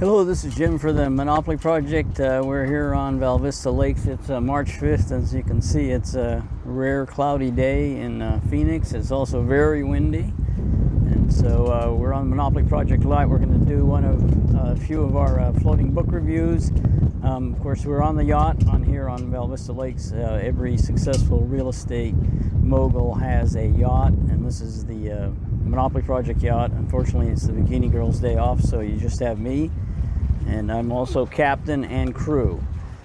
Hello, this is Jim for the Monopoly Project. We're here on Val Vista Lakes. It's March 5th. As you can see, it's a rare cloudy day in Phoenix. It's also very windy. And so we're on the Monopoly Project Live. We're going to do a few of our floating book reviews. Of course, we're on the yacht here on Val Vista Lakes. Every successful real estate mogul has a yacht, and this is the Monopoly Project yacht. Unfortunately, it's the Bikini Girls' day off, so you just have me. And I'm also captain and crew.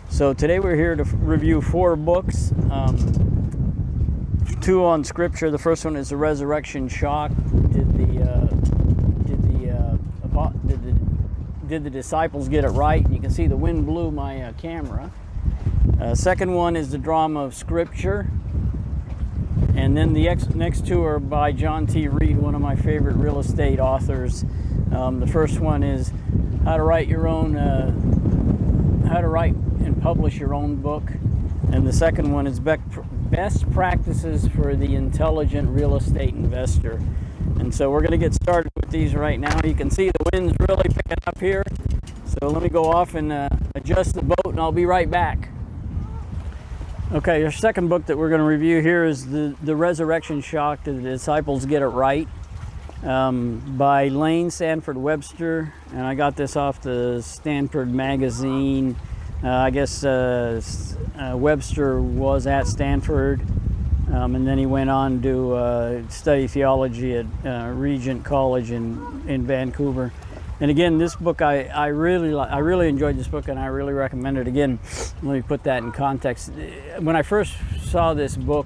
So today we're here to review 4 books, 2 on scripture. The first one is The Resurrection Shock. Did the disciples get it right? You can see the wind blew my camera. Second one is The Drama of Scripture. And then the next 2 are by John T. Reed, one of my favorite real estate authors. The first one is how to write and publish your own book, and the second one is best practices for the intelligent real estate investor. And so we're going to get started with these right now. You can see the wind's really picking up here, so let me go off and adjust the boat, and I'll be right back. Okay, your second book that we're going to review here is the Resurrection Shock. Did the disciples get it right? By Sanford, Webster, and I got this off the Sanford magazine. I guess Webster was at Stanford, and then he went on to study theology at Regent College in Vancouver. And again, this book I really enjoyed this book, and I really recommend it. Again, let me put that in context. When I first saw this book,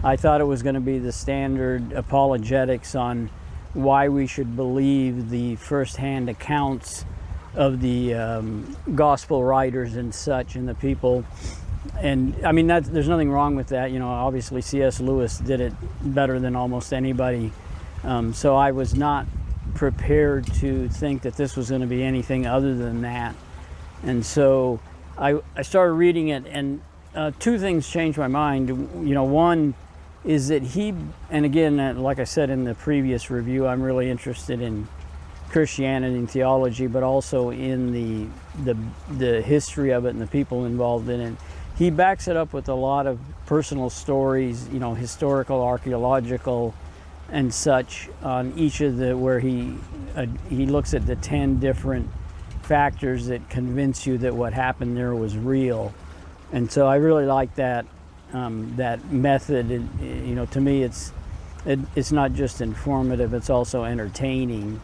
I thought it was going to be the standard apologetics on why we should believe the first-hand accounts of the gospel writers and such, and the people. And I mean, there's nothing wrong with that. You know, obviously C.S. Lewis did it better than almost anybody. So I was not prepared to think that this was going to be anything other than that. And so I started reading it, and 2 things changed my mind. You know, one is that and again, like I said in the previous review, I'm really interested in Christianity and theology, but also in the history of it and the people involved in it. He backs it up with a lot of personal stories, you know, historical, archaeological, and such on each of where he looks at the 10 different factors that convince you that what happened there was real. And so I really like that method. You know, to me, it's not just informative; it's also entertaining.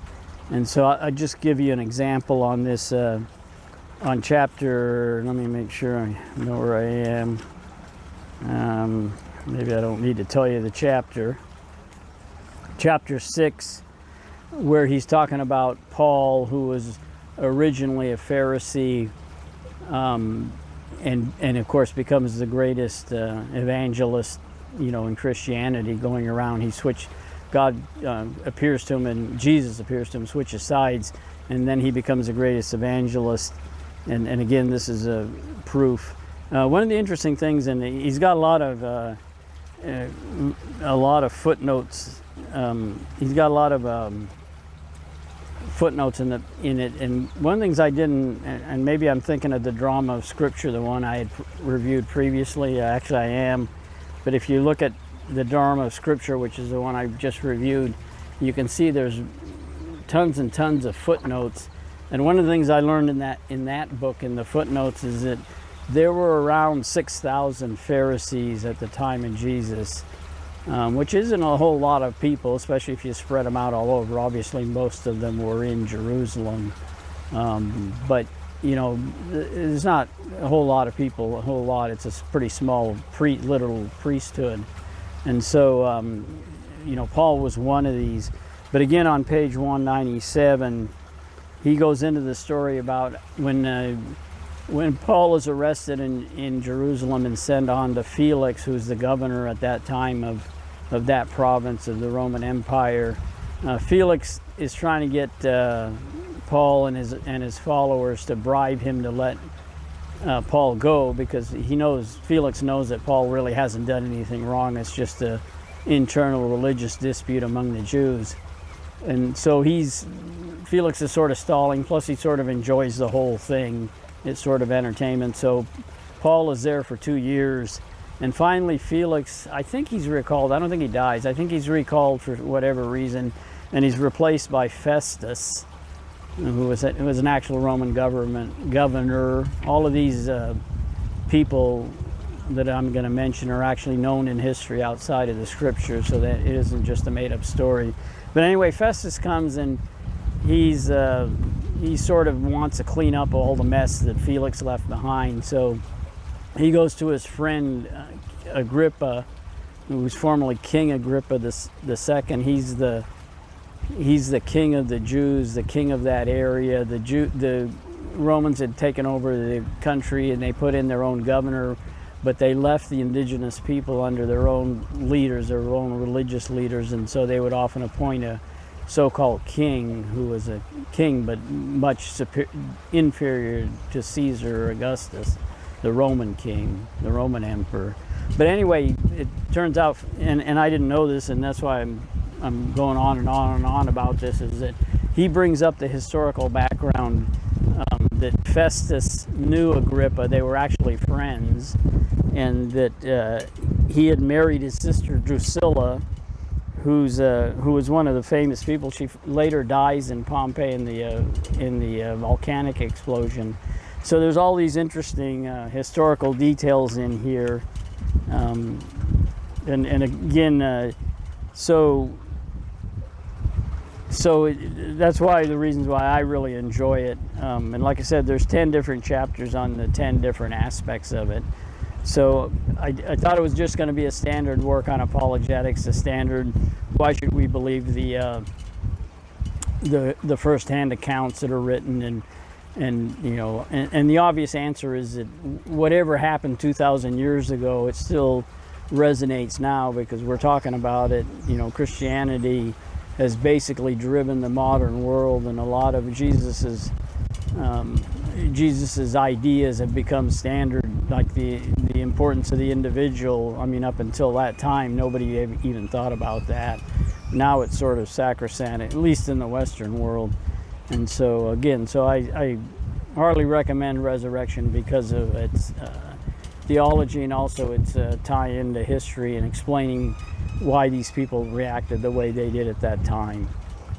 And so I just give you an example on this on chapter. Let me make sure I know where I am. Maybe I don't need to tell you the chapter. Chapter 6, where he's talking about Paul, who was originally a Pharisee. And of course becomes the greatest evangelist, you know, in Christianity, going around. God appears to him, and Jesus appears to him, switches sides, and then he becomes the greatest evangelist. And again, this is a proof. One of the interesting things, and he's got a lot of footnotes. He's got a lot of footnotes in it, and one of the things I didn't, and maybe I'm thinking of The Drama of Scripture, the one I had reviewed previously. Actually, I am, but if you look at The Drama of Scripture, which is the one I just reviewed, you can see there's tons and tons of footnotes. And one of the things I learned in that book, in the footnotes, is that there were around 6,000 Pharisees at the time of Jesus. Which isn't a whole lot of people, especially if you spread them out all over. Obviously, most of them were in Jerusalem. But, you know, there's not a whole lot of people, It's a pretty small, literal priesthood. And so, you know, Paul was one of these. But again, on page 197, he goes into the story about when Paul is arrested in Jerusalem and sent on to Felix, who's the governor at that time of that province of the Roman Empire. Felix is trying to get Paul and his followers to bribe him to let Paul go, because Felix knows that Paul really hasn't done anything wrong. It's just an internal religious dispute among the Jews. And so Felix is sort of stalling, plus he sort of enjoys the whole thing. It's sort of entertainment. So Paul is there for 2 years. And finally, Felix, I think he's recalled. I don't think he dies. I think he's recalled for whatever reason. And he's replaced by Festus, who was an actual Roman governor. All of these people that I'm going to mention are actually known in history outside of the scriptures, so that it isn't just a made-up story. But anyway, Festus comes, and he sort of wants to clean up all the mess that Felix left behind. So he goes to his friend Agrippa, who was formerly King Agrippa the second. He's the king of the Jews, the king of that area. The Romans had taken over the country, and they put in their own governor, but they left the indigenous people under their own leaders, their own religious leaders, and so they would often appoint a so-called king who was a king but much inferior to Caesar or Augustus, the Roman king, the Roman emperor. But anyway, it turns out, and I didn't know this, and that's why I'm going on and on and on about this, is that he brings up the historical background that Festus knew Agrippa. They were actually friends, and that he had married his sister Drusilla, who was one of the famous people. She later dies in Pompeii in the volcanic explosion. So there's all these interesting historical details in here, and again, so that's why the reasons why I really enjoy it. And like I said, there's 10 different chapters on the 10 different aspects of it. So I thought it was just going to be a standard work on apologetics, a standard, why should we believe the first-hand accounts that are written, and the obvious answer is that whatever happened 2,000 years ago, it still resonates now, because we're talking about it. Christianity has basically driven the modern world, and a lot of Jesus's ideas have become standard, like the importance of the individual. I mean, up until that time, nobody even thought about that. Now it's sort of sacrosanct, at least in the Western world. And so again, I hardly recommend Resurrection because of its theology, and also its tie into history and explaining why these people reacted the way they did at that time.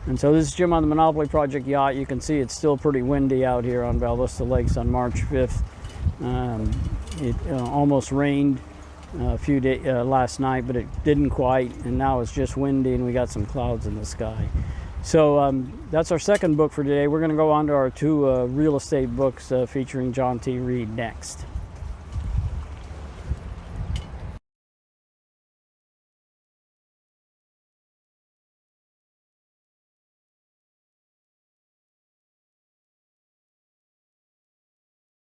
And so this is Jim on the Monopoly Project yacht. You can see it's still pretty windy out here on Val Vista Lakes on March 5th. It almost rained a few days last night, but it didn't quite, and now it's just windy and we got some clouds in the sky. So that's our second book for today. We're going to go on to our two real estate books featuring John T. Reed next.